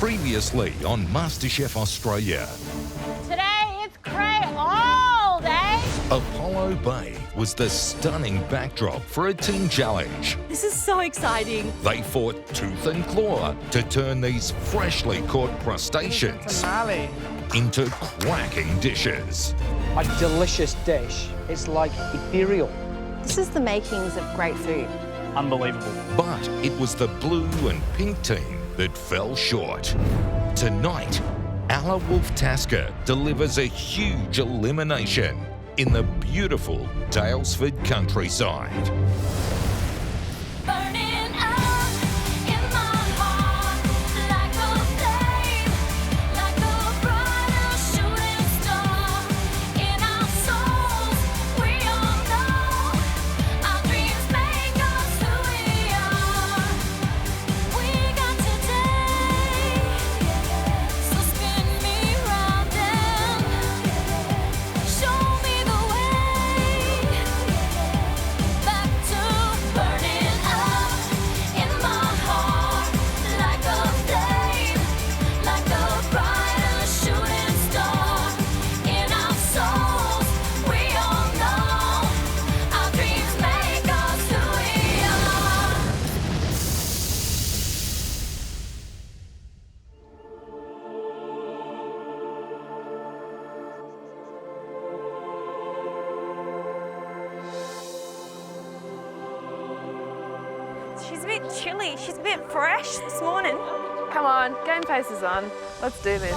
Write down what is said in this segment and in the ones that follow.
Previously on MasterChef Australia. Today it's cray all day. Apollo Bay was the stunning backdrop for a team challenge. This is so exciting. They fought tooth and claw to turn these freshly caught crustaceans Manoli. into cracking dishes. A delicious dish. It's like ethereal. This is the makings of great food. Unbelievable. But it was the blue and pink team that fell short. Tonight, Alla Wolf-Tasker delivers a huge elimination in the beautiful Daylesford countryside. She's a bit chilly. She's a bit fresh this morning. Come on, game face is on. Let's do this.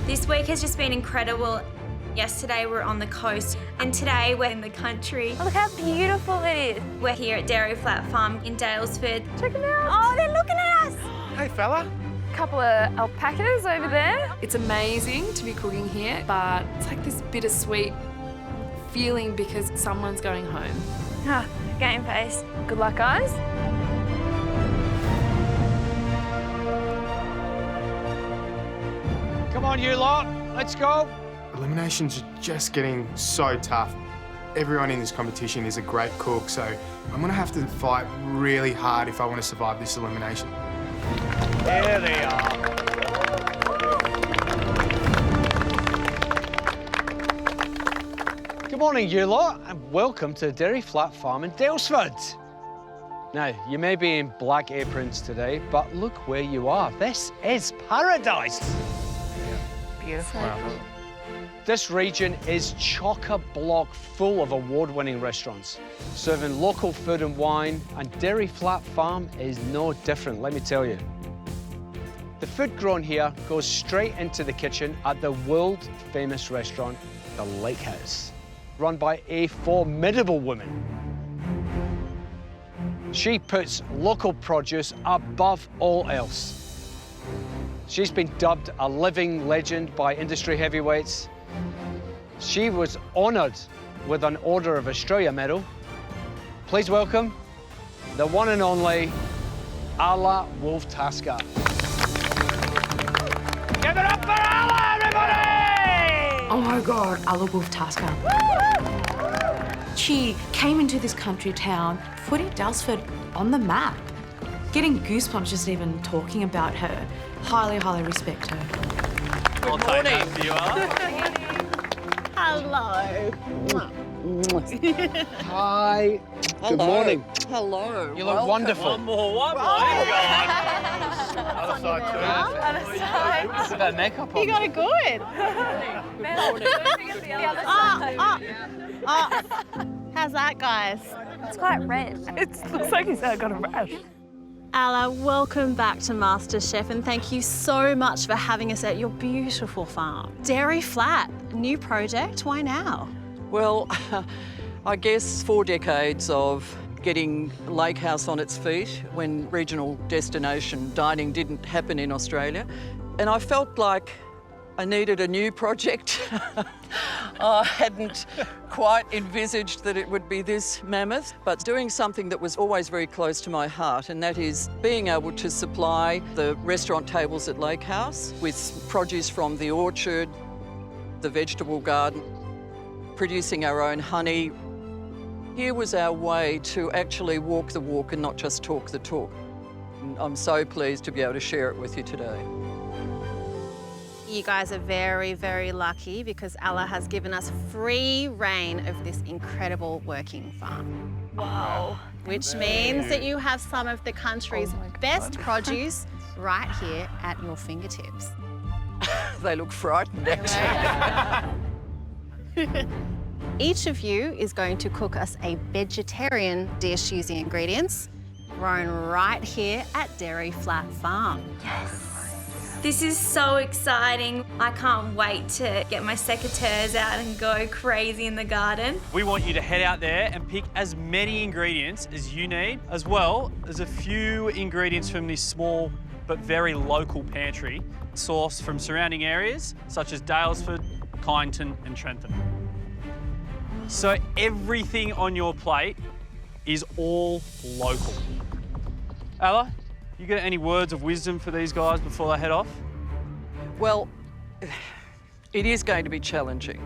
This week has just been incredible. Yesterday we were on the coast and today we're in the country. Oh, look how beautiful it is. We're here at Dairy Flat Farm in Daylesford. Check them out. Oh, they're looking at us. Hey, fella. Couple of alpacas over there. It's amazing to be cooking here, but it's like this bittersweet feeling because someone's going home. Ah, game face. Good luck, guys. Come on, you lot. Let's go. Eliminations are just getting so tough. Everyone in this competition is a great cook, so I'm gonna have to fight really hard if I want to survive this elimination. There they are. Good morning, you lot, and welcome to Dairy Flat Farm in Daylesford. Now, you may be in black aprons today, but look where you are. This is paradise. Beautiful. This region is chock-a-block full of award-winning restaurants, serving local food and wine, and Dairy Flat Farm is no different, let me tell you. The food grown here goes straight into the kitchen at the world-famous restaurant, The Lake House, run by a formidable woman. She puts local produce above all else. She's been dubbed a living legend by industry heavyweights. She was honoured with an Order of Australia medal. Please welcome the one and only Alla Wolf-Tasker. Give it up for Alla, everybody! Oh my God, Alla Wolf-Tasker. She came into this country town, putting Daylesford on the map. Getting goosebumps just even talking about her. Highly, highly respect her. Good morning. Hello. Hi. Good morning. Hello. You look wonderful. One more. Other side too. Other side. Look at that makeup on. You got it good. How's that, guys? It's quite red. It looks like he's got a rash. Alla, welcome back to MasterChef and thank you so much for having us at your beautiful farm. Dairy Flat, new project, why now? Well, I guess 4 decades of getting Lake House on its feet when regional destination dining didn't happen in Australia. And I felt like I needed a new project. I hadn't quite envisaged that it would be this mammoth, but doing something that was always very close to my heart, and that is being able to supply the restaurant tables at Lake House with produce from the orchard, the vegetable garden, producing our own honey. Here was our way to actually walk the walk and not just talk the talk. I'm so pleased to be able to share it with you today. You guys are very, very lucky because Alla has given us free reign of this incredible working farm. Wow. Which means that you have some of the country's best produce right here at your fingertips. They look frightened, actually. Each of you is going to cook us a vegetarian dish using ingredients grown right here at Dairy Flat Farm. This is so exciting. I can't wait to get my secateurs out and go crazy in the garden. We want you to head out there and pick as many ingredients as you need, as well as a few ingredients from this small but very local pantry, sourced from surrounding areas such as Daylesford, Kyneton and Trentham. So everything on your plate is all local. Alla, you got any words of wisdom for these guys before they head off? Well, it is going to be challenging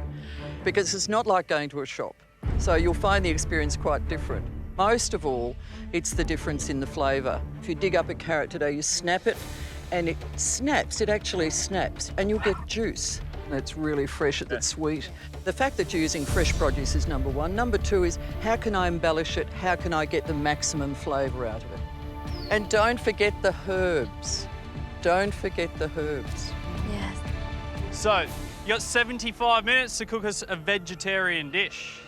because it's not like going to a shop. So you'll find the experience quite different. Most of all, it's the difference in the flavour. If you dig up a carrot today, you snap it and it snaps, it actually snaps, and you'll get juice. It's really fresh, it's sweet. The fact that you're using fresh produce is number one. Number two is how can I embellish it? How can I get the maximum flavour out of it? And don't forget the herbs. Don't forget the herbs. Yes. So, you got 75 minutes to cook us a vegetarian dish.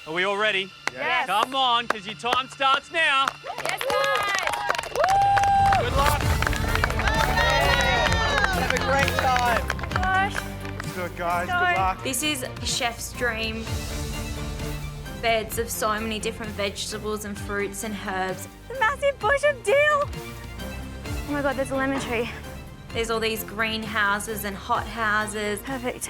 Are we all ready? Yes. Come on, because your time starts now. Yes, guys. Good luck. Have a great time. Gosh. Let's do it, guys. Good luck. This is a chef's dream. Beds of so many different vegetables and fruits and herbs. The massive bush of dill. Oh my God, there's a lemon tree. There's all these greenhouses and hot houses. Perfect.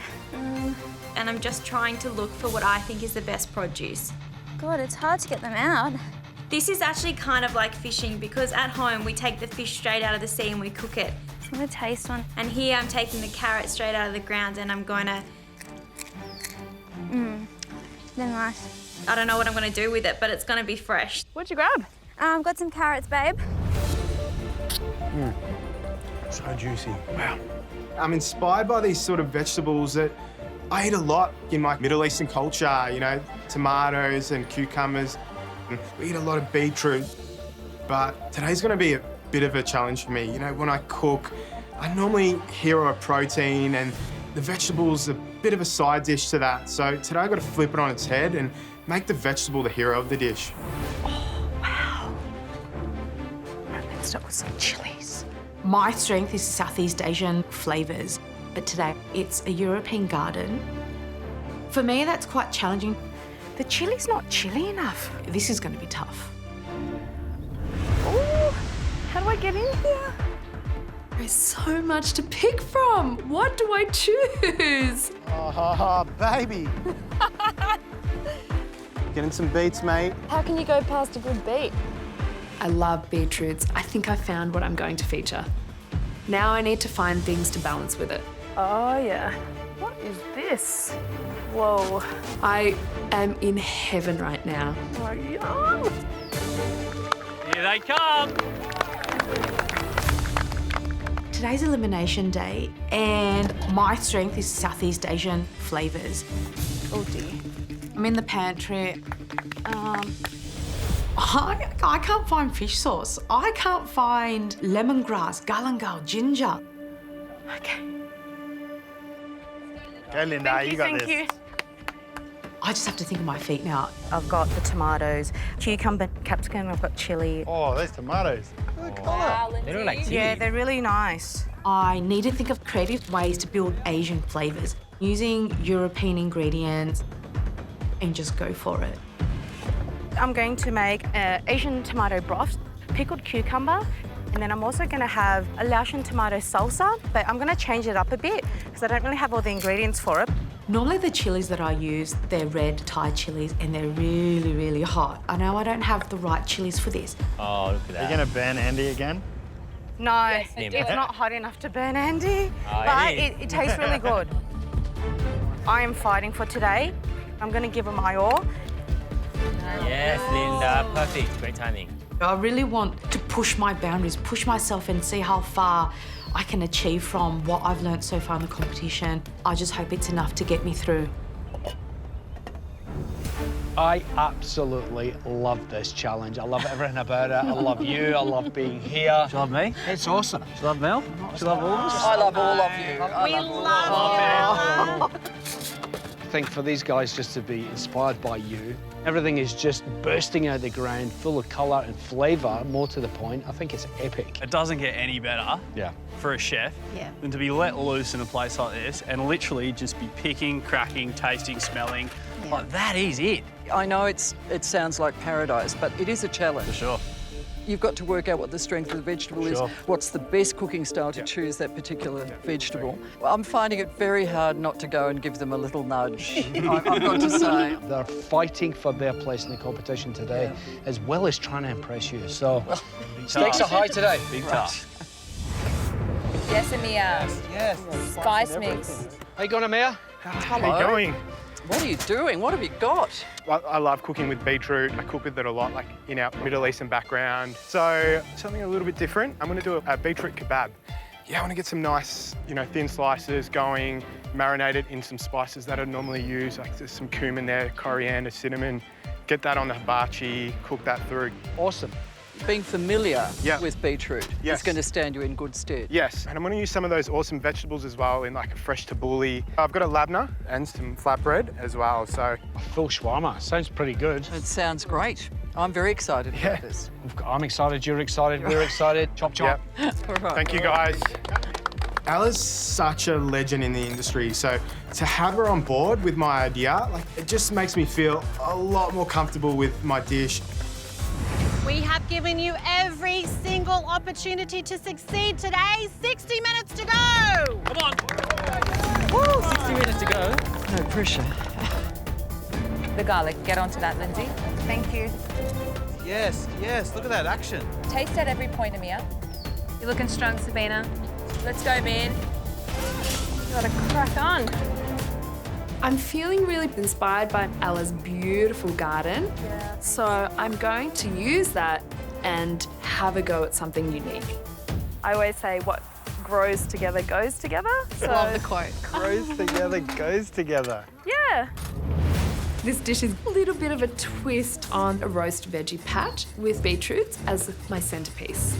And I'm just trying to look for what I think is the best produce. God, it's hard to get them out. This is actually kind of like fishing because at home we take the fish straight out of the sea and we cook it. I'm gonna taste one. And here I'm taking the carrot straight out of the ground and I'm going to... They're nice. I don't know what I'm going to do with it, but it's going to be fresh. What'd you grab? Got some carrots, babe. So juicy. Wow. I'm inspired by these sort of vegetables that I eat a lot in my Middle Eastern culture, you know, tomatoes and cucumbers. We eat a lot of beetroot. But today's going to be a bit of a challenge for me. You know, when I cook, I normally hero a protein and the vegetables a bit of a side dish to that. So today I've got to flip it on its head and make the vegetable the hero of the dish. Oh, wow. Let's start with some chilies. My strength is Southeast Asian flavours, but today it's a European garden. For me, that's quite challenging. The chili's not chilly enough. This is going to be tough. Ooh, how do I get in here? There's so much to pick from. What do I choose? Oh, baby. Getting some beets, mate. How can you go past a good beet? I love beetroots. I think I found what I'm going to feature. Now I need to find things to balance with it. Oh, yeah. What is this? Whoa. I am in heaven right now. Oh, yeah. Here they come. Today's elimination day, and my strength is Southeast Asian flavours. Oh, dear. I'm in the pantry. I can't find fish sauce. I can't find lemongrass, galangal, ginger. Okay. Go, Linda, you got this. Thank you. I just have to think of my feet now. I've got the tomatoes, cucumber, capsicum, I've got chilli. Oh, those tomatoes. Look at the colour. They look like chili. Yeah, they're really nice. I need to think of creative ways to build Asian flavours using European ingredients and just go for it. I'm going to make Asian tomato broth, pickled cucumber, and then I'm also going to have a Laotian tomato salsa, but I'm going to change it up a bit because I don't really have all the ingredients for it. Normally the chilies that I use, they're red Thai chilies and they're really, really hot. I know I don't have the right chilies for this. Oh, look at that. Are you going to burn Andy again? No, it's not hot enough to burn Andy, but it tastes really good. I am fighting for today. I'm going to give it my all. Yes, Linda, perfect. Great timing. I really want to push my boundaries, push myself and see how far I can achieve from what I've learnt so far in the competition. I just hope it's enough to get me through. I absolutely love this challenge. I love everything about it. I love you. I love being here. Do you love me? It's awesome. Do you love Mel? Do you love all of us? I love all of you. We love you. I think for these guys just to be inspired by you, everything is just bursting out of the ground, full of colour and flavour, more to the point. I think it's epic. It doesn't get any better for a chef than to be let loose in a place like this and literally just be picking, cracking, tasting, smelling. Like, that is it. I know it sounds like paradise, but it is a challenge. For sure. You've got to work out what the strength of the vegetable is, what's the best cooking style to choose that particular vegetable. I'm finding it very hard not to go and give them a little nudge, I've got to say. They're fighting for their place in the competition today, as well as trying to impress you. So, stakes are high today. Big task. Yes, Amir. Yes. Spice mix. How you going, Amir? How are you going? What are you doing? What have you got? I love cooking with beetroot. I cook with it a lot, like in our Middle Eastern background. So something a little bit different. I'm going to do a beetroot kebab. Yeah, I want to get some nice, thin slices going, marinated in some spices that I normally use. Like there's some cumin there, coriander, cinnamon. Get that on the hibachi, cook that through. Awesome. Being familiar with beetroot is going to stand you in good stead. Yes, and I'm going to use some of those awesome vegetables as well in like a fresh tabbouleh. I've got a labna and some flatbread as well, so... A full shawarma. Sounds pretty good. It sounds great. I'm very excited about this. I'm excited, you're excited, we're excited. Chop, chop. All right. Thank you, guys. Alla's such a legend in the industry, so to have her on board with my idea, it just makes me feel a lot more comfortable with my dish. We have given you every single opportunity to succeed today. 60 minutes to go. Come on. Woo, 60 minutes to go. No pressure. The garlic. Get onto that, Lindsay. Thank you. Yes, look at that action. Taste at every point, Amir. You're looking strong, Sabina. Let's go, man. You gotta crack on. I'm feeling really inspired by Alla's beautiful garden. So I'm going to use that and have a go at something unique. I always say what grows together goes together. So... Love the quote. Grows together, goes together. Yeah. This dish is a little bit of a twist on a roast veggie patch with beetroots as my centerpiece.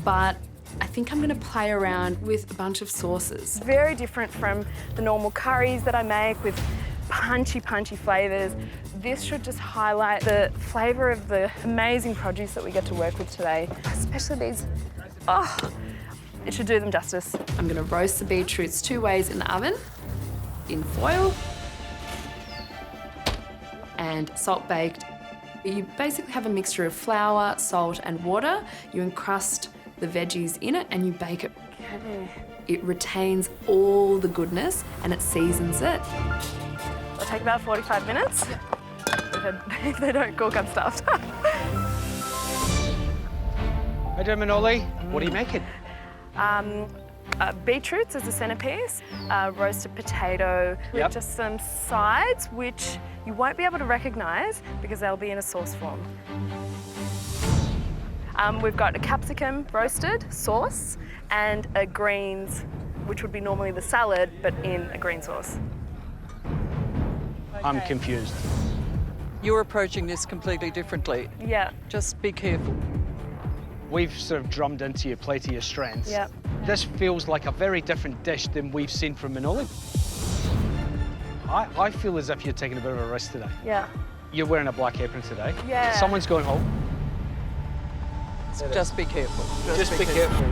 But I think I'm going to play around with a bunch of sauces. Very different from the normal curries that I make with punchy flavours. This should just highlight the flavour of the amazing produce that we get to work with today, especially these. Oh, it should do them justice. I'm going to roast the beetroots 2 ways in the oven, in foil and salt baked. You basically have a mixture of flour, salt and water. You encrust the veggies in it and you bake it. Okay. It retains all the goodness and it seasons it. It'll take about 45 minutes. If they don't cook, I'm stuffed. Hi there, Manoli. What are you making? Beetroots as the centerpiece, roasted potato with just some sides, which you won't be able to recognise because they'll be in a sauce form. We've got a capsicum roasted sauce and a greens, which would be normally the salad, but in a green sauce. I'm confused. You're approaching this completely differently. Yeah. Just be careful. We've sort of drummed into your plate of your strengths. Yeah. This feels like a very different dish than we've seen from Manoli. I feel as if you're taking a bit of a risk today. Yeah. You're wearing a black apron today. Yeah. Someone's going home. Just be careful. Just be careful.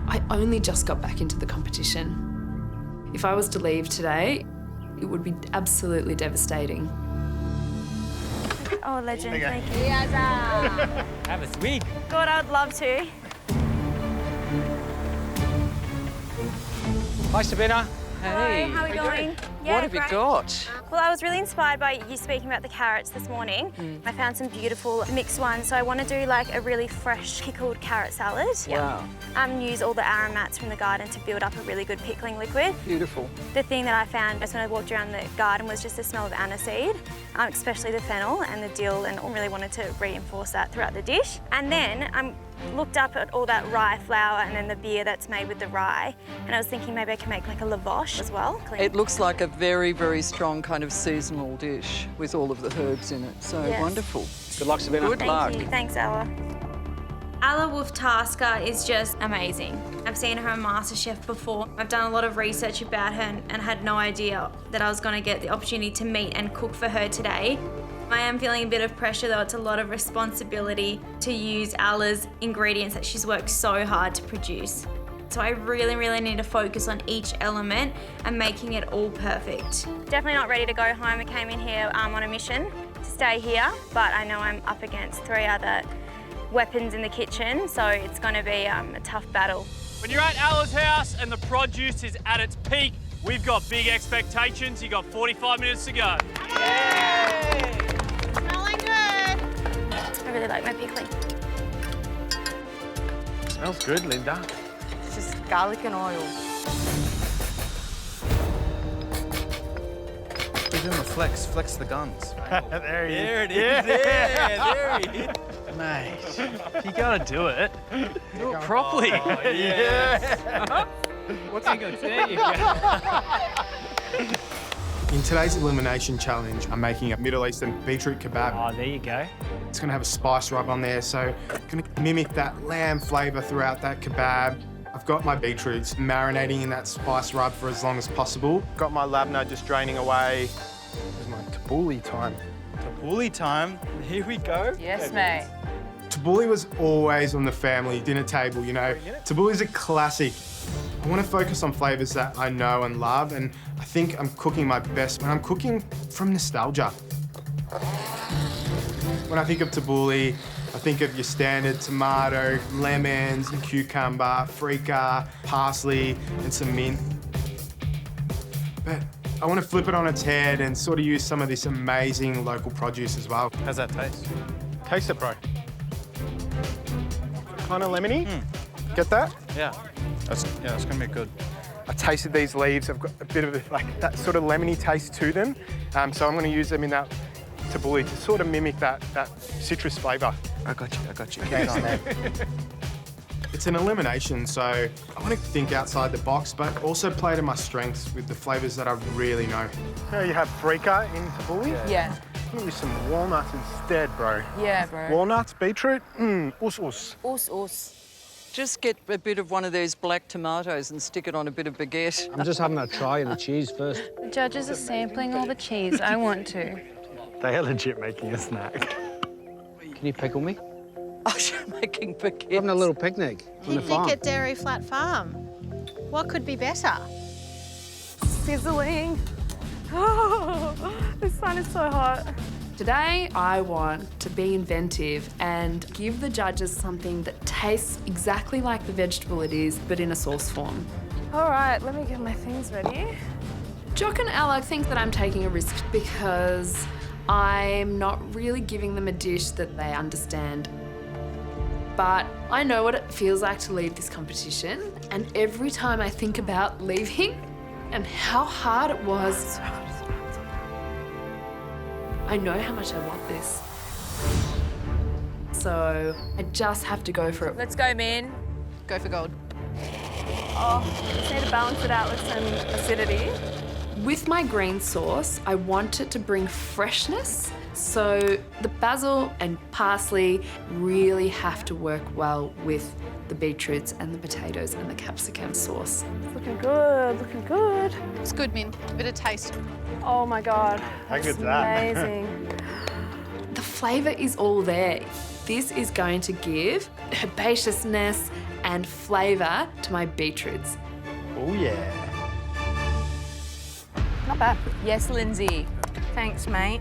I only just got back into the competition. If I was to leave today, it would be absolutely devastating. Oh, legend, thank you. Have a sweet. God, I'd love to. Hi, Sabina. Hey. How are we going? What have you got? Well, I was really inspired by you speaking about the carrots this morning. I found some beautiful mixed ones, so I want to do like a really fresh pickled carrot salad. Wow. Use all the aromats from the garden to build up a really good pickling liquid. Beautiful. The thing that I found just when I walked around the garden was just the smell of aniseed, especially the fennel and the dill, and I really wanted to reinforce that throughout the dish. And then I looked up at all that rye flour and then the beer that's made with the rye, and I was thinking maybe I can make like a lavash as well. It looks like a very, very strong kind of seasonal dish with all of the herbs in it. So Yes. wonderful. Good luck, Sabina. Good luck. Thank you. Thanks, Alla. Alla Wolf Tasker is just amazing. I've seen her on MasterChef before. I've done a lot of research about her and had no idea that I was going to get the opportunity to meet and cook for her today. I am feeling a bit of pressure though. It's a lot of responsibility to use Alla's ingredients that she's worked so hard to produce. So I really, really need to focus on each element and making it all perfect. Definitely not ready to go home. I came in here on a mission to stay here, but I know I'm up against 3 other weapons in the kitchen, so it's going to be a tough battle. When you're at Alla's house and the produce is at its peak, we've got big expectations. You've got 45 minutes to go. Smelling good. I really like my pickling. Smells good, Linda. It's just garlic and oil. Give him a flex. Flex the guns. There it is. There he is. Mate, you gotta do it. Do it properly. Yeah. What's he gonna say? In today's elimination challenge, I'm making a Middle Eastern beetroot kebab. Oh, there you go. It's gonna have a spice rub on there, so gonna mimic that lamb flavour throughout that kebab. I've got my beetroots marinating in that spice rub for as long as possible. Got my labna just draining away. There's my tabbouleh time. Tabbouleh time. Here we go. Yes, mate. Tabbouleh was always on the family dinner table, you know. Tabbouleh is a classic. I want to focus on flavours that I know and love, and I think I'm cooking my best when I'm cooking from nostalgia. When I think of tabbouleh, I think of your standard tomato, lemons, and cucumber, freekeh, parsley, and some mint. But I want to flip it on its head and sort of use some of this amazing local produce as well. How's that taste? Taste it, bro. Kind of lemony. Get that? Yeah. That's gonna be good. I tasted these leaves. I've got a bit of like that sort of lemony taste to them. So I'm going to use them in that tabbouleh to sort of mimic that citrus flavour. I got you. Keep on there. It's an elimination, so I want to think outside the box, but also play to my strengths with the flavours that I really know. Now you have freekeh in tabbouleh? Yeah. I'm going to use some walnuts instead, bro. Yeah, bro. Walnuts, beetroot, us. Us. Just get a bit of one of those black tomatoes and stick it on a bit of baguette. I'm just having a try of the cheese first. The judges are sampling all the cheese. I want to. They are legit making a snack. Can you pickle me? Oh, you're making baguettes. Having a little picnic on the farm. Picnic at Dairy Flat Farm. What could be better? Sizzling. Oh, the sun is so hot. Today, I want to be inventive and give the judges something that tastes exactly like the vegetable it is, but in a sauce form. All right, let me get my things ready. Jock and Alla think that I'm taking a risk because I'm not really giving them a dish that they understand. But I know what it feels like to leave this competition, and every time I think about leaving and how hard it was, I know how much I want this. So I just have to go for it. Let's go, man. Go for gold. Oh, just need to balance it out with some acidity. With my green sauce, I want it to bring freshness. So the basil and parsley really have to work well with the beetroots and the potatoes and the capsicum sauce. It's looking good, looking good. It's good, Min. Bit of taste. Oh my God, How that's good's that? amazing. The flavour is all there. This is going to give herbaceousness and flavour to my beetroots. Oh yeah. Not bad. Yes, Lindsay. Thanks, mate.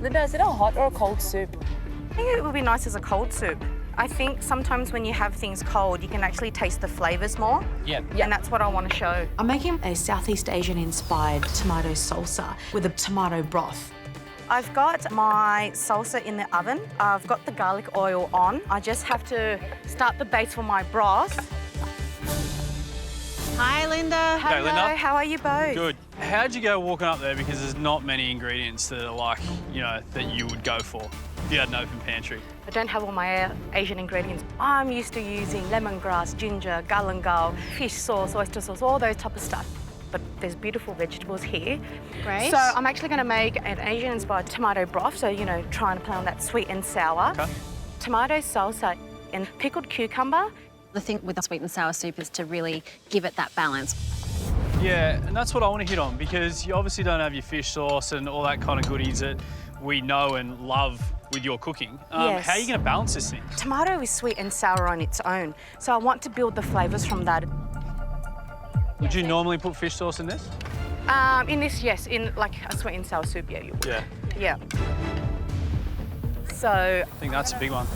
Linda, is it a hot or a cold soup? I think it would be nice as a cold soup. I think sometimes when you have things cold, you can actually taste the flavours more. Yeah. And that's what I want to show. I'm making a Southeast Asian-inspired tomato salsa with a tomato broth. I've got my salsa in the oven. I've got the garlic oil on. I just have to start the base for my broth. Hi, Linda. Hey, Linda. How are you both? Good. How'd you go walking up there? Because there's not many ingredients that are like, you know, that you would go for if you had an open pantry. I don't have all my Asian ingredients. I'm used to using lemongrass, ginger, galangal, fish sauce, oyster sauce, all those type of stuff. But there's beautiful vegetables here. Great. So I'm actually going to make an Asian-inspired tomato broth, so, you know, trying to play on that sweet and sour. Okay. Tomato salsa and pickled cucumber. The thing with the sweet and sour soup is to really give it that balance. Yeah, and that's what I want to hit on, because you obviously don't have your fish sauce and all that kind of goodies that we know and love with your cooking. Yes. How are you going to balance this thing? Tomato is sweet and sour on its own, so I want to build the flavours from that. Would you normally put fish sauce in this? In this, yes, in like a sweet and sour soup, yeah, you would. Yeah. Yeah. So... I think that's a big one.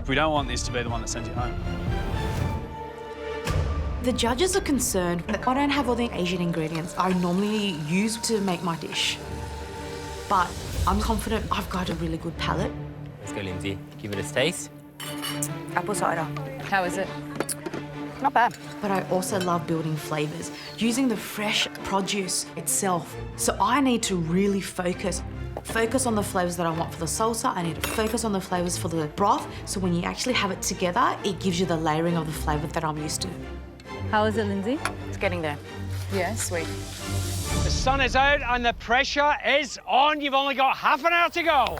We don't want this to be the one that sends you home. The judges are concerned that I don't have all the Asian ingredients I normally use to make my dish. But I'm confident I've got a really good palate. Let's go, Lindsay. Give it a taste. Apple cider. How is it? Not bad. But I also love building flavours, using the fresh produce itself. So I need to really focus on the flavours that I want for the salsa. I need to focus on the flavours for the broth. So when you actually have it together, it gives you the layering of the flavour that I'm used to. How is it, Lindsay? It's getting there. Yeah, sweet. The sun is out and the pressure is on. You've only got half an hour to go.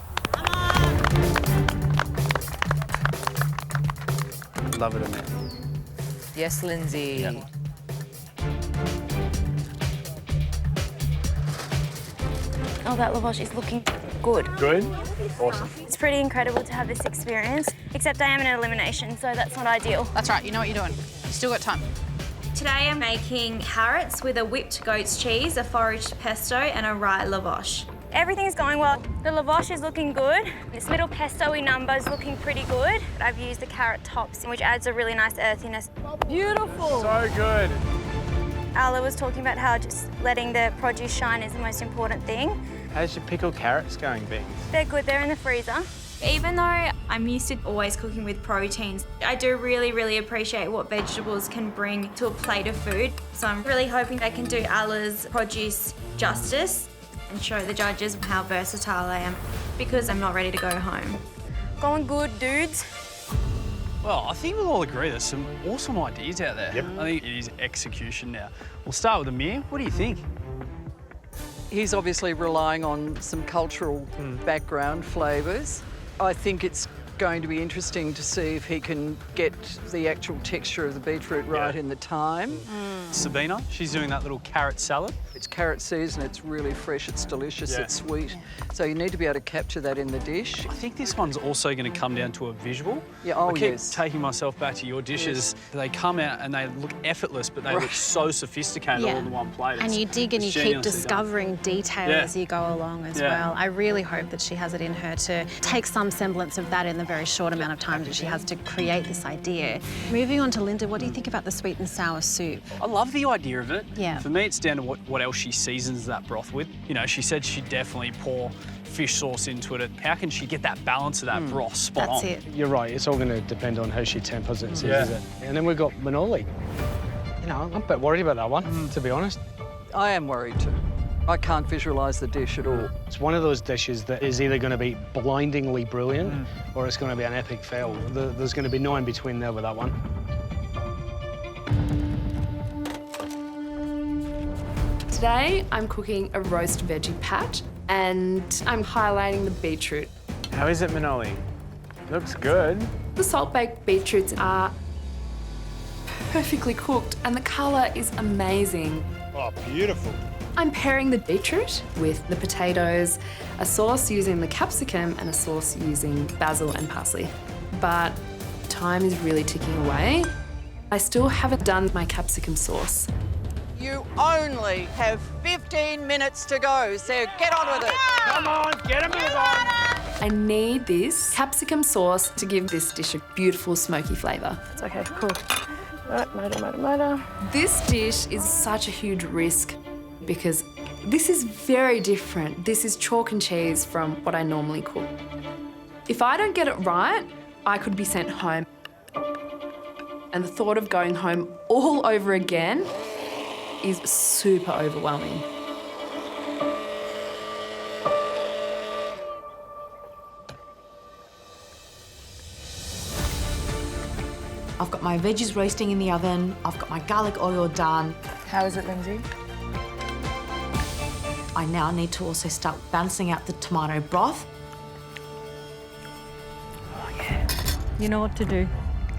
Love it, Amir. Yes, Lindsay. Yeah. Oh, that lavash is looking good. Good? Awesome. It's pretty incredible to have this experience, except I am in an elimination, so that's not ideal. That's right, you know what you're doing. You still got time. Today I'm making carrots with a whipped goat's cheese, a foraged pesto and a rye lavash. Everything's going well. The lavash is looking good. This little pesto-y number is looking pretty good. I've used the carrot tops, which adds a really nice earthiness. Beautiful. So good. Alla was talking about how just letting the produce shine is the most important thing. How's your pickled carrots going, Beans? They're good, they're in the freezer. Even though I'm used to always cooking with proteins, I do really appreciate what vegetables can bring to a plate of food. So I'm really hoping I can do Alla's produce justice and show the judges how versatile I am, because I'm not ready to go home. Going good, dudes. Well, I think we'll all agree there's some awesome ideas out there. Yep. I think it is execution now. We'll start with Amir. What do you think? He's obviously relying on some cultural background flavours. I think it's going to be interesting to see if he can get the actual texture of the beetroot right in the time. Sabina, she's doing that little carrot salad. It's carrot season, it's really fresh, it's delicious, it's sweet. So you need to be able to capture that in the dish. I think this one's also going to come down to a visual. Yeah, oh, I keep yes. taking myself back to your dishes. They come out and they look effortless, but they look so sophisticated all in one plate. And you dig and you keep discovering detail as you go along as well. I really hope that she has it in her to take some semblance of that in the very short amount of time that she has to create this idea. Moving on to Linda, what do you think about the sweet and sour soup? I love the idea of it. Yeah. For me, it's down to what else she seasons that broth with. You know, she said she'd definitely pour fish sauce into it. How can she get that balance of that broth spot on? That's it. You're right, it's all going to depend on how she tempers it and seasons it. And then we've got Manoli. You know, I'm a bit worried about that one, to be honest. I am worried too. I can't visualise the dish at all. It's one of those dishes that is either going to be blindingly brilliant or it's going to be an epic fail. There's going to be no in between there with that one. Today, I'm cooking a roast veggie patch and I'm highlighting the beetroot. How is it, Manoli? Looks good. The salt-baked beetroots are perfectly cooked and the colour is amazing. Oh, beautiful. I'm pairing the beetroot with the potatoes, a sauce using the capsicum and a sauce using basil and parsley. But time is really ticking away. I still haven't done my capsicum sauce. You only have 15 minutes to go, so get on with it. Come on, get a move on. I need this capsicum sauce to give this dish a beautiful smoky flavour. It's okay, cool. Right, motor. This dish is such a huge risk because this is very different. This is chalk and cheese from what I normally cook. If I don't get it right, I could be sent home. And the thought of going home all over again is super overwhelming. I've got my veggies roasting in the oven. I've got my garlic oil done. How is it, Lindsay? I now need to also start balancing out the tomato broth. Oh, yeah. You know what to do.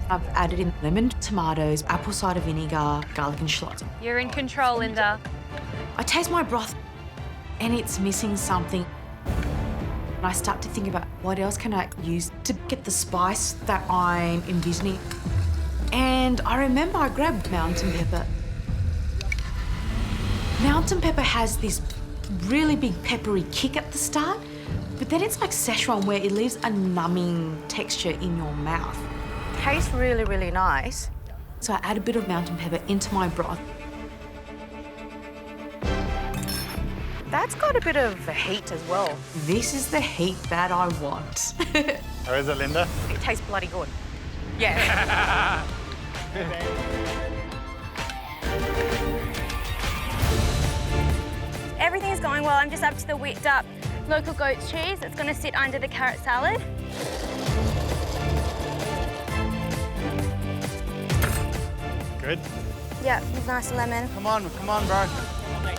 I've added in lemon, tomatoes, apple cider vinegar, garlic and shallots. You're in control, Linda. I taste my broth and it's missing something. And I start to think about what else can I use to get the spice that I'm envisioning. And I remember I grabbed mountain pepper. Mountain pepper has this really big peppery kick at the start, but then it's like Szechuan where it leaves a numbing texture in your mouth. Tastes really, really nice. So I add a bit of mountain pepper into my broth. That's got a bit of heat as well. This is the heat that I want. How is it, Linda? It tastes bloody good. Yeah. Everything's going well. I'm just up to the whipped up local goat's cheese. It's going to sit under the carrot salad. Good. Yeah, with nice lemon. Come on, bro.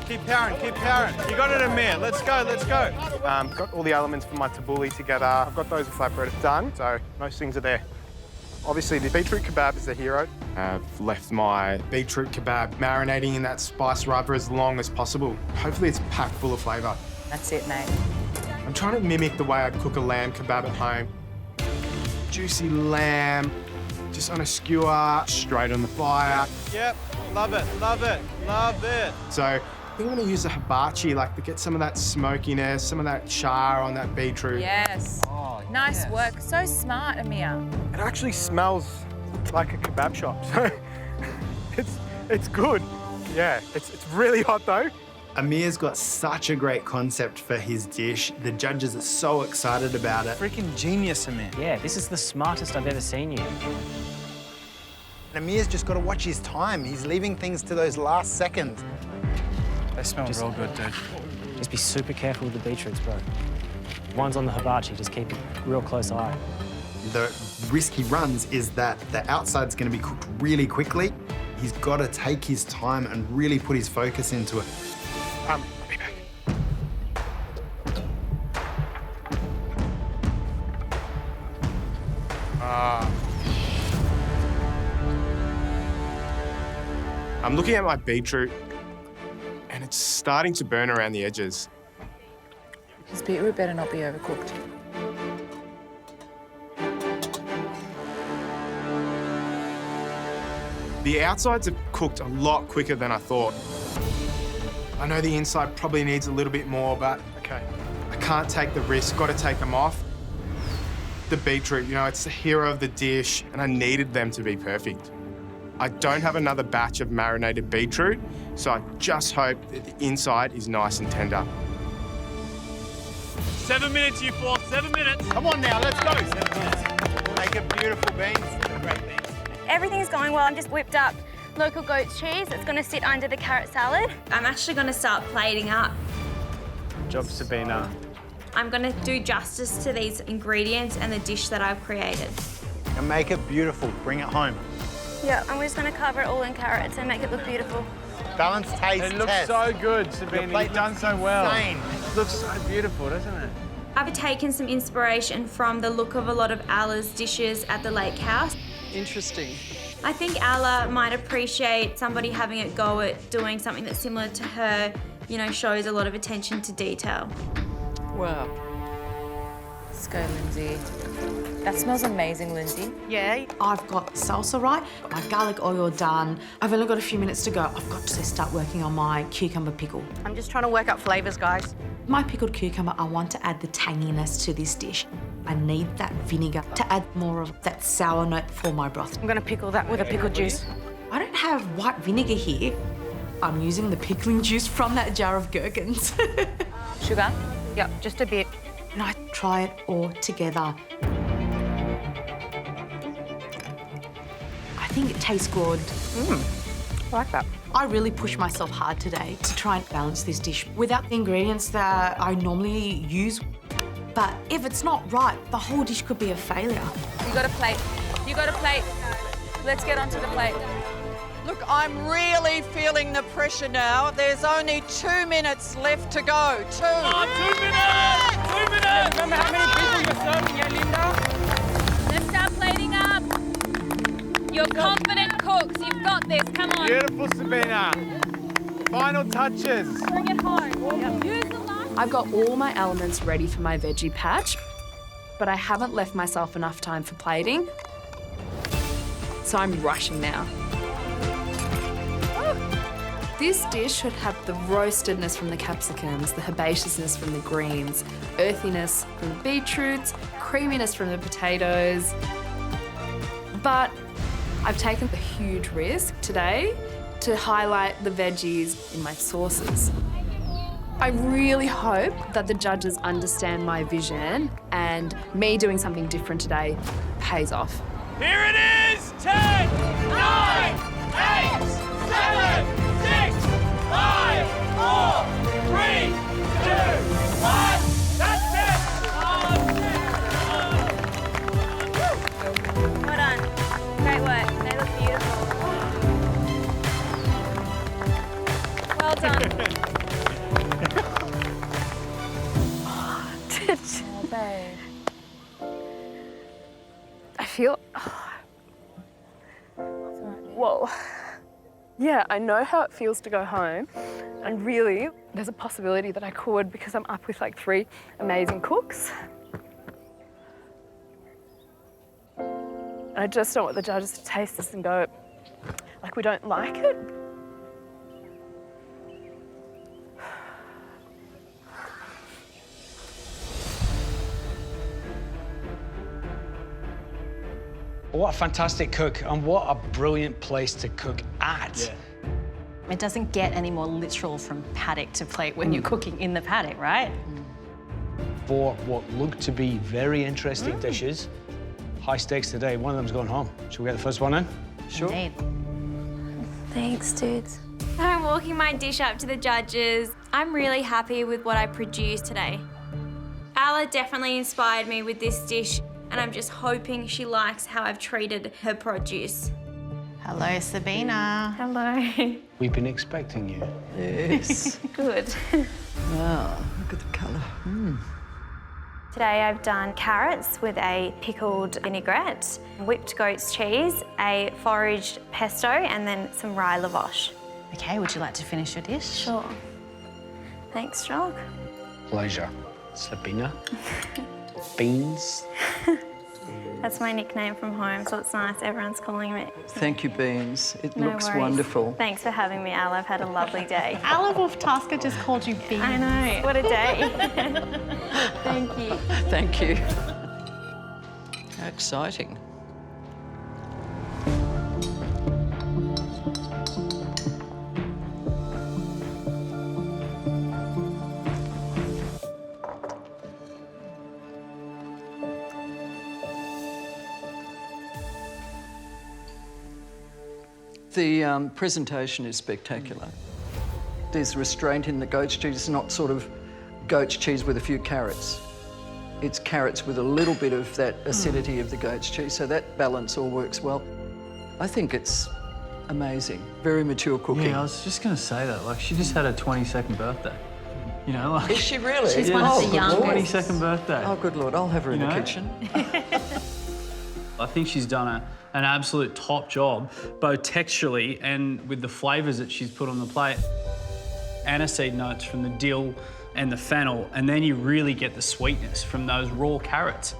Keep powering. You got it, Amir. Let's go. Got all the elements for my tabbouleh together. I've got those flatbread done, so most things are there. Obviously, the beetroot kebab is the hero. I've left my beetroot kebab marinating in that spice rub for as long as possible. Hopefully it's packed full of flavour. That's it, mate. I'm trying to mimic the way I'd cook a lamb kebab at home. Juicy lamb, just on a skewer, straight on the fire. Yep, love it. So I think I'm going to use the hibachi, like to get some of that smokiness, some of that char on that beetroot. Yes. Oh, nice work. So smart, Amir. It actually smells like a kebab shop, so it's good. Yeah, it's really hot though. Amir's got such a great concept for his dish. The judges are so excited about it. Freaking genius, Amir. Yeah, this is the smartest I've ever seen you. Amir's just got to watch his time. He's leaving things to those last seconds. They smell real good, dude. Just be super careful with the beetroots, bro. One's on the hibachi, just keep a real close eye. The risk he runs is that the outside's going to be cooked really quickly. He's got to take his time and really put his focus into it. I'll be back. I'm looking at my beetroot and it's starting to burn around the edges. His beetroot better not be overcooked. The outsides are cooked a lot quicker than I thought. I know the inside probably needs a little bit more, but okay, I can't take the risk, got to take them off. The beetroot, you know, it's the hero of the dish, and I needed them to be perfect. I don't have another batch of marinated beetroot, so I just hope that the inside is nice and tender. 7 minutes, you four, 7 minutes. Come on now, let's go. 7 minutes. Make it beautiful beans. Great beans. Everything's going well. I'm just whipped up local goat's cheese. It's going to sit under the carrot salad. I'm actually going to start plating up. Good job, Sabina. I'm going to do justice to these ingredients and the dish that I've created. And make it beautiful. Bring it home. Yeah, I'm just going to cover it all in carrots and make it look beautiful. Balanced taste It looks test. so good, Sabina. You've done so well. Insane. It looks so beautiful, doesn't it? I've taken some inspiration from the look of a lot of Alla's dishes at the lake house. Interesting. I think Alla might appreciate somebody having a go at doing something that's similar to her, you know, shows a lot of attention to detail. Wow. Let's go, Lindsay. That smells amazing, Lindsay. Yeah. I've got salsa right, got my garlic oil done. I've only got a few minutes to go. I've got to start working on my cucumber pickle. I'm just trying to work out flavours, guys. My pickled cucumber, I want to add the tanginess to this dish. I need that vinegar to add more of that sour note for my broth. I'm going to pickle that with a pickle juice. I don't have white vinegar here. I'm using the pickling juice from that jar of gherkins. Sugar? Yep, just a bit. And I try it all together. I think it tastes good. I like that. I really pushed myself hard today to try and balance this dish without the ingredients that I normally use. But if it's not right, the whole dish could be a failure. You got a plate. You got a plate. Let's get onto the plate. Look, I'm really feeling the pressure now. There's only 2 minutes left to go. 2. 2 minutes! 2 minutes! Remember how many people you're serving, yeah, Linda? Let's start plating up. You're confident cooks. You've got this. Come on. Beautiful, Sabina. Final touches. Bring it home. Use the last. I've got all my elements ready for my veggie patch, but I haven't left myself enough time for plating, so I'm rushing now. This dish should have the roastedness from the capsicums, the herbaceousness from the greens, earthiness from the beetroots, creaminess from the potatoes. But I've taken a huge risk today to highlight the veggies in my sauces. I really hope that the judges understand my vision and me doing something different today pays off. Here it is! 10, 9, 8, 7, 6, 5, 4, 3, 2, 1. That's it! Well done. Great work. They look beautiful. Well done. Oh, babe. I feel... Whoa. Yeah, I know how it feels to go home, and really, there's a possibility that I could because I'm up with like 3 amazing cooks. And I just don't want the judges to taste this and go, like, we don't like it. What a fantastic cook, and what a brilliant place to cook at. Yeah. It doesn't get any more literal from paddock to plate when you're cooking in the paddock, right? For what looked to be very interesting dishes, high stakes today. One of them's going home. Should we get the first one in? Sure. Indeed. Thanks, dudes. I'm walking my dish up to the judges. I'm really happy with what I produced today. Alla definitely inspired me with this dish, and I'm just hoping she likes how I've treated her produce. Hello, Sabina. Hello. We've been expecting you. Yes. Good. Wow, look at the colour. Today I've done carrots with a pickled vinaigrette, whipped goat's cheese, a foraged pesto, and then some rye lavash. Okay, would you like to finish your dish? Sure. Thanks, Jock. Pleasure. Sabina. Beans. That's my nickname from home, so it's nice. Everyone's calling me. Thank you, Beans. It No looks worries. wonderful. Thanks for having me, Alla. I've had a lovely day. Alla Wolf Tasker just called you Beans. I know. What a day. Thank you. Thank you. How exciting. The presentation is spectacular. There's restraint in the goat's cheese. It's not sort of goat's cheese with a few carrots. It's carrots with a little bit of that acidity of the goat's cheese, so that balance all works well. I think it's amazing. Very mature cooking. Yeah, I was just going to say that. Like, she just had her 22nd birthday. You know, like... Is she really? She's one of the youngest. 22nd birthday. Oh, good Lord, I'll have her in the kitchen. I think she's done an absolute top job, both texturally and with the flavours that she's put on the plate. Aniseed notes from the dill and the fennel, and then you really get the sweetness from those raw carrots.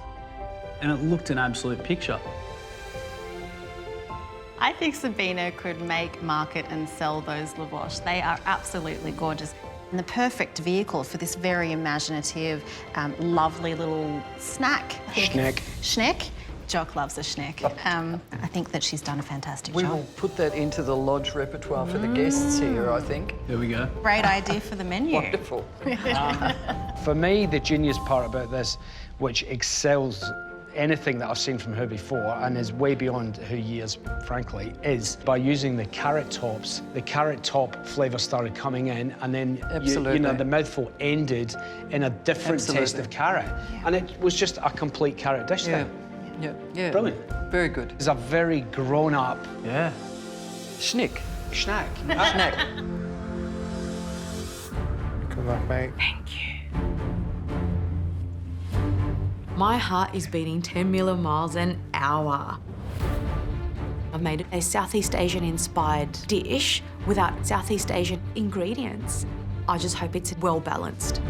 And it looked an absolute picture. I think Sabina could make, market and sell those lavash. They are absolutely gorgeous. And the perfect vehicle for this very imaginative, lovely little snack. Schneck. Jock loves a schneck. I think that she's done a fantastic We job. will put that into the lodge repertoire for the guests here, I think. There we go. Great idea for the menu. Wonderful. For me, the genius part about this, which excels anything that I've seen from her before and is way beyond her years, frankly, is by using the carrot tops. The carrot top flavour started coming in, and then you know, the mouthful ended in a different taste of carrot. Yeah. And it was just a complete carrot dish then. Yeah. Brilliant. Very good. It's a very grown-up... Yeah. Schnack. Schnack. Good luck, mate. Thank you. My heart is beating 10 million miles an hour. I've made a Southeast Asian-inspired dish without Southeast Asian ingredients. I just hope it's well balanced.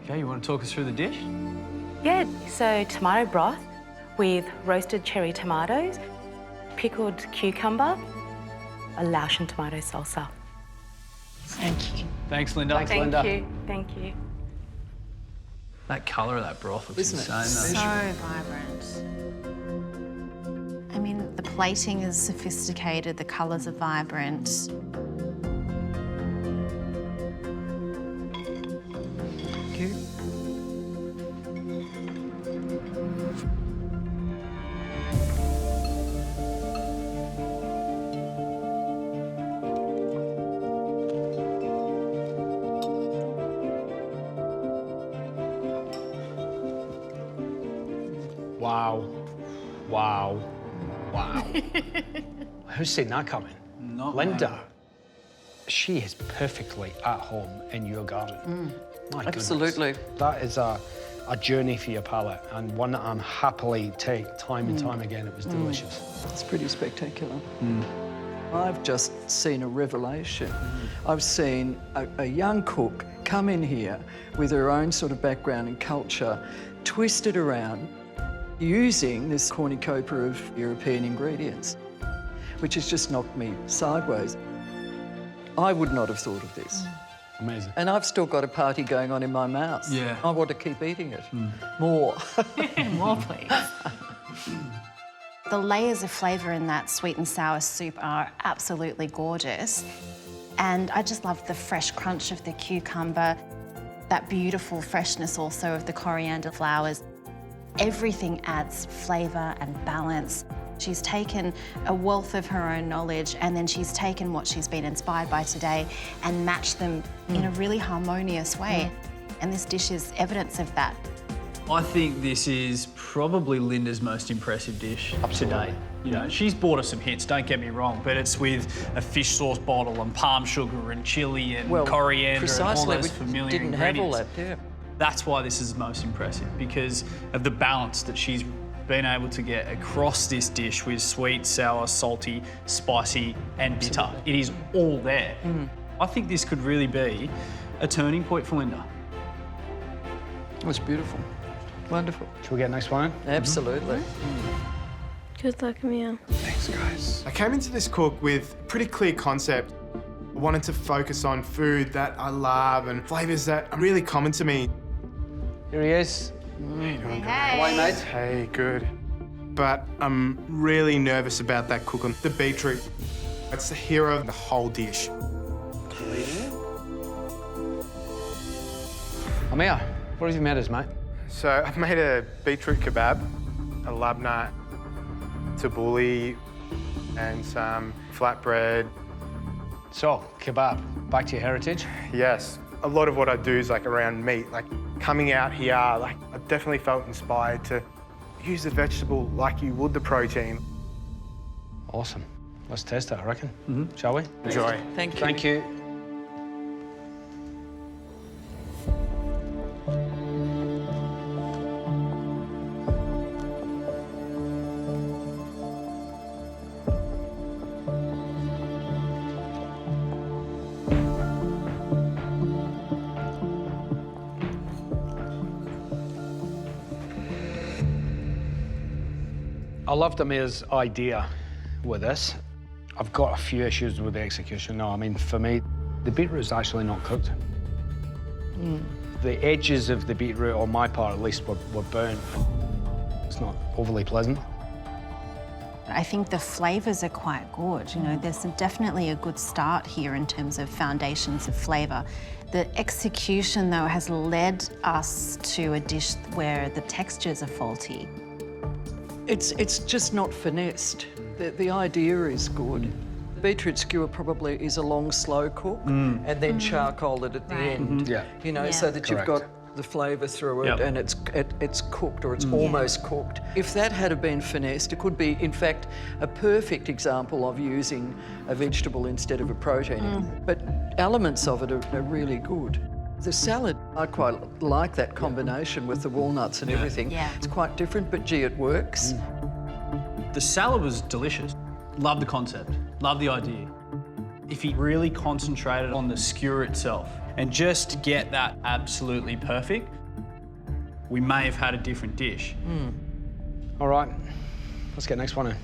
Okay, you want to talk us through the dish? Yeah, so tomato broth with roasted cherry tomatoes, pickled cucumber, a Laotian tomato salsa. Thank you. Thanks, Linda. Thank you. That colour of that broth looks insane, So though. vibrant. I mean, the plating is sophisticated, the colours are vibrant. Thank you. Wow. Who's seen that coming? Not Linda. me. She is perfectly at home in your garden. My goodness. Absolutely. That is a journey for your palate, and one that I'm happily take time and time again. It was delicious. It's pretty spectacular. I've just seen a revelation. I've seen a young cook come in here with her own sort of background and culture, twist it around, using this cornucopia of European ingredients, which has just knocked me sideways. I would not have thought of this. Amazing. And I've still got a party going on in my mouth. Yeah. I want to keep eating it. More. More, please. The layers of flavour in that sweet and sour soup are absolutely gorgeous. And I just love the fresh crunch of the cucumber, that beautiful freshness also of the coriander flowers. Everything adds flavour and balance. She's taken a wealth of her own knowledge, and then she's taken what she's been inspired by today and matched them in a really harmonious way. And this dish is evidence of that. I think this is probably Linda's most impressive dish today. You know, she's bought us some hits, don't get me wrong, but it's with a fish sauce bottle and palm sugar and chilli and coriander and all those familiar didn't ingredients. have all that, yeah. That's why this is most impressive, because of the balance that she's been able to get across this dish with sweet, sour, salty, spicy and bitter. Absolutely. It is all there. I think this could really be a turning point for Linda. It was beautiful. Wonderful. Should we get next one? Absolutely. Good luck, Amir. Thanks, guys. I came into this cook with a pretty clear concept. I wanted to focus on food that I love and flavours that are really common to me. Here he is. Hey. How are you, mate? Hey, good. But I'm really nervous about that cooking. The beetroot. It's the hero of the whole dish. Amir, what have you made us, mate? So I've made a beetroot kebab, a labneh tabbouleh, and some flatbread. So, kebab, back to your heritage? Yes. A lot of what I do is like around meat. Like coming out here, like I definitely felt inspired to use the vegetable like you would the protein. Awesome. Let's taste it, I reckon. Shall we? Enjoy. Thank you. Thank you. I loved Amir's idea with this. I've got a few issues with the execution now. I mean, for me, the beetroot's actually not cooked. The edges of the beetroot, on my part at least, were burnt. It's not overly pleasant. I think the flavours are quite good. You know, there's definitely a good start here in terms of foundations of flavour. The execution, though, has led us to a dish where the textures are faulty. It's just not finessed. The idea is good. Beetroot skewer probably is a long, slow cook and then charcoal it at the end. You know, so that you've got the flavour through it and it's cooked, or it's almost cooked. If that had been finessed, it could be, in fact, a perfect example of using a vegetable instead of a protein. But elements of it are really good. The salad, I quite like that combination with the walnuts and everything. It's quite different, but gee, it works. The salad was delicious. Love the concept, love the idea. If he really concentrated on the skewer itself and just to get that absolutely perfect, we may have had a different dish. All right, let's get next one in.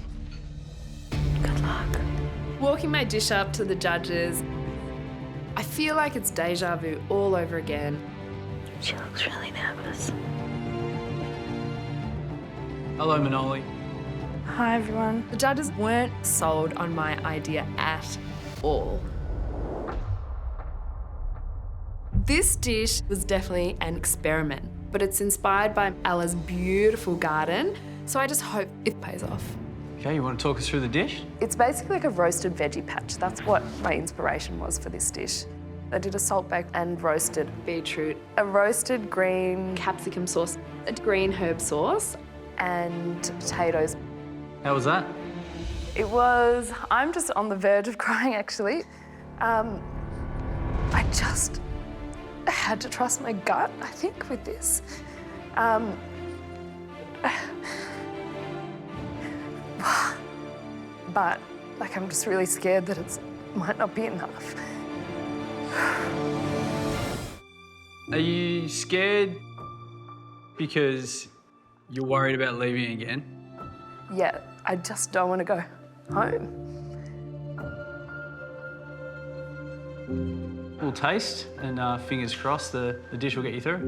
Good luck. Walking my dish up to the judges, I feel like it's deja vu all over again. She looks really nervous. Hello, Manoli. Hi, everyone. The judges weren't sold on my idea at all. This dish was definitely an experiment, but it's inspired by Alla's beautiful garden, so I just hope it pays off. Okay, you want to talk us through the dish? It's basically like a roasted veggie patch. That's what my inspiration was for this dish. I did a salt bake and roasted beetroot, a roasted green capsicum sauce, a green herb sauce, and potatoes. How was that? It was, I'm just on the verge of crying actually. I just had to trust my gut, I think, with this. But, like, I'm just really scared that it might not be enough. Are you scared because you're worried about leaving again? Yeah, I just don't want to go home. We'll taste and fingers crossed the dish will get you through.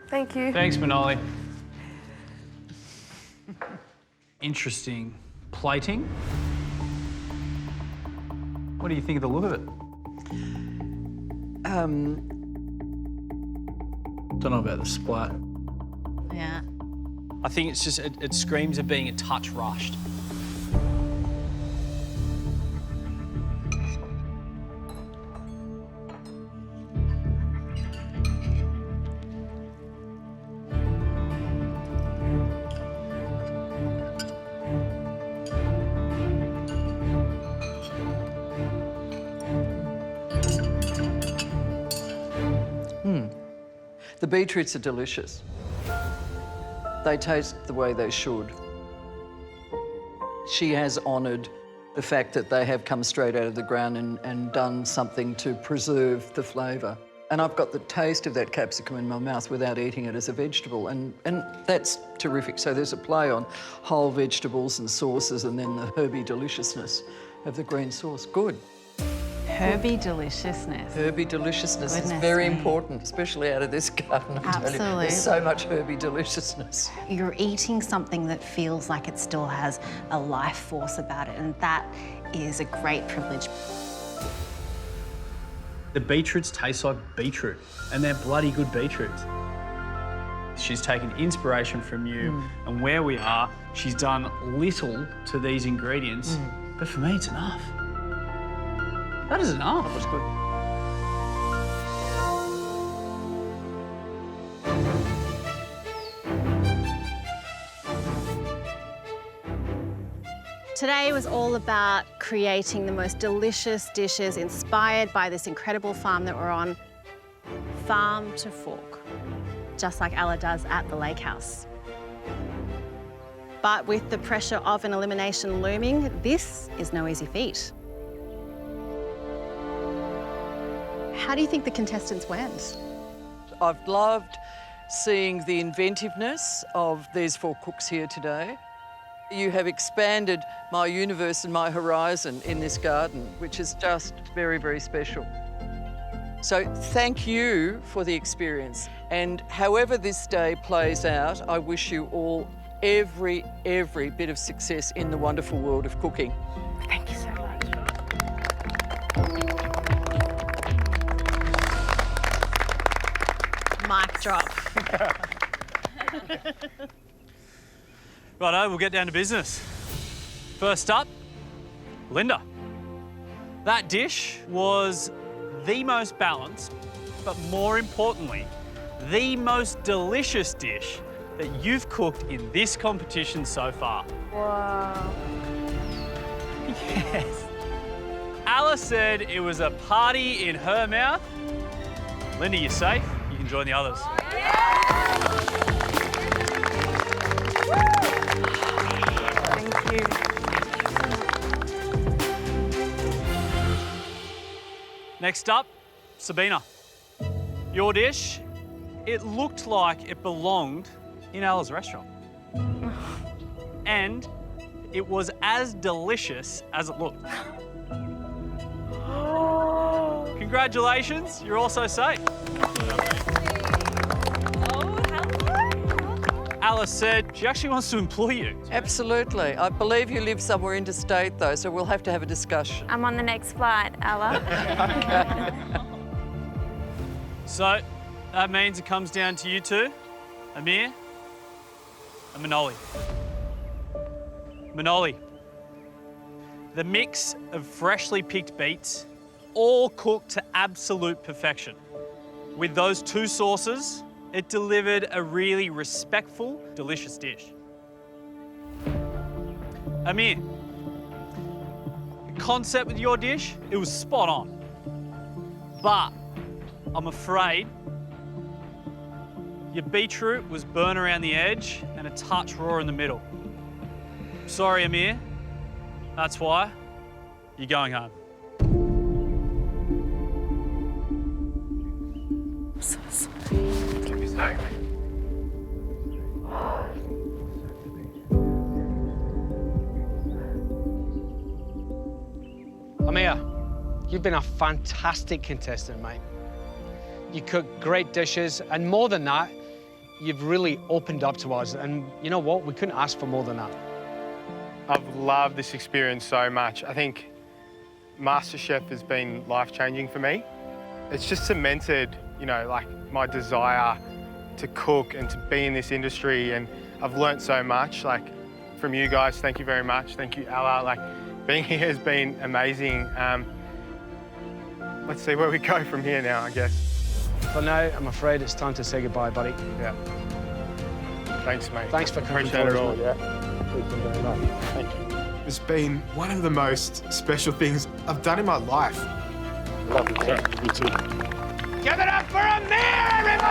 Thank you. Thanks, Manoli. Interesting plating. What do you think of the look of it? Don't know about the splat. Yeah. I think it's just, it screams of being a touch rushed. The beetroots are delicious. They taste the way they should. She has honoured the fact that they have come straight out of the ground and done something to preserve the flavour. And I've got the taste of that capsicum in my mouth without eating it as a vegetable, and that's terrific. So there's a play on whole vegetables and sauces and then the herby deliciousness of the green sauce. Good. Herby deliciousness. Herby deliciousness is very important, especially out of this garden. Absolutely. There's so much herby deliciousness. You're eating something that feels like it still has a life force about it, and that is a great privilege. The beetroots taste like beetroot, and they're bloody good beetroots. She's taken inspiration from you, and where we are, she's done little to these ingredients, but for me, it's enough. That is enough. That was good. Today was all about creating the most delicious dishes inspired by this incredible farm that we're on, farm to fork, just like Alla does at the lake house. But with the pressure of an elimination looming, this is no easy feat. How do you think the contestants went? I've loved seeing the inventiveness of these 4 cooks here today. You have expanded my universe and my horizon in this garden, which is just very, very special. So thank you for the experience. And however this day plays out, I wish you all every bit of success in the wonderful world of cooking. Thank you so much. Mic drop. Righto, we'll get down to business. First up, Linda. That dish was the most balanced, but more importantly, the most delicious dish that you've cooked in this competition so far. Wow. Yes. Alla said it was a party in her mouth. Linda, you're safe. You can join the others. Thank you. Next up, Sabina. Your dish, it looked like it belonged in Alla's restaurant. And it was as delicious as it looked. Congratulations, you're also safe. Alla said she actually wants to employ you. Absolutely. I believe you live somewhere interstate, though, so we'll have to have a discussion. I'm on the next flight, Alla. So, that means it comes down to you two, Amir and Manoli. Manoli, the mix of freshly picked beets, all cooked to absolute perfection. With those 2 sauces, it delivered a really respectful, delicious dish. Amir, the concept with your dish, it was spot on. But I'm afraid your beetroot was burnt around the edge and a touch raw in the middle. Sorry, Amir. That's why you're going home. I'm so sorry. Don't be sorry. Amir, you've been a fantastic contestant, mate. You cook great dishes, and more than that, you've really opened up to us. And you know what? We couldn't ask for more than that. I've loved this experience so much. I think MasterChef has been life-changing for me. It's just cemented, you know, like my desire to cook and to be in this industry, and I've learnt so much, like, from you guys. Thank you very much. Thank you, Alla. Like, being here has been amazing. Let's see where we go from here now, I guess. For now, I'm afraid it's time to say goodbye, buddy. Yeah. Thanks, mate. Thanks for coming Appreciate it all. forward. Thank you very much. Thank you. It's been one of the most special things I've done in my life. Love you, sir. You too. Give it up for Amir, everybody!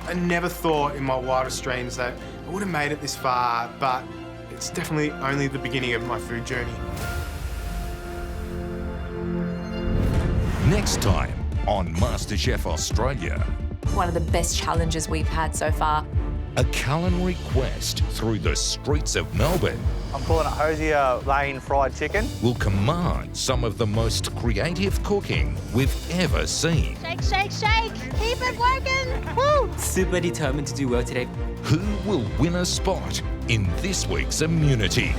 I never thought in my wildest dreams that I would have made it this far, but it's definitely only the beginning of my food journey. Next time on MasterChef Australia. One of the best challenges we've had so far. A culinary quest through the streets of Melbourne I'm calling it Hosier Lane Fried Chicken. will command some of the most creative cooking we've ever seen. Shake, shake, shake. Keep it working. Woo! Super determined to do well today. Who will win a spot in this week's Immunity?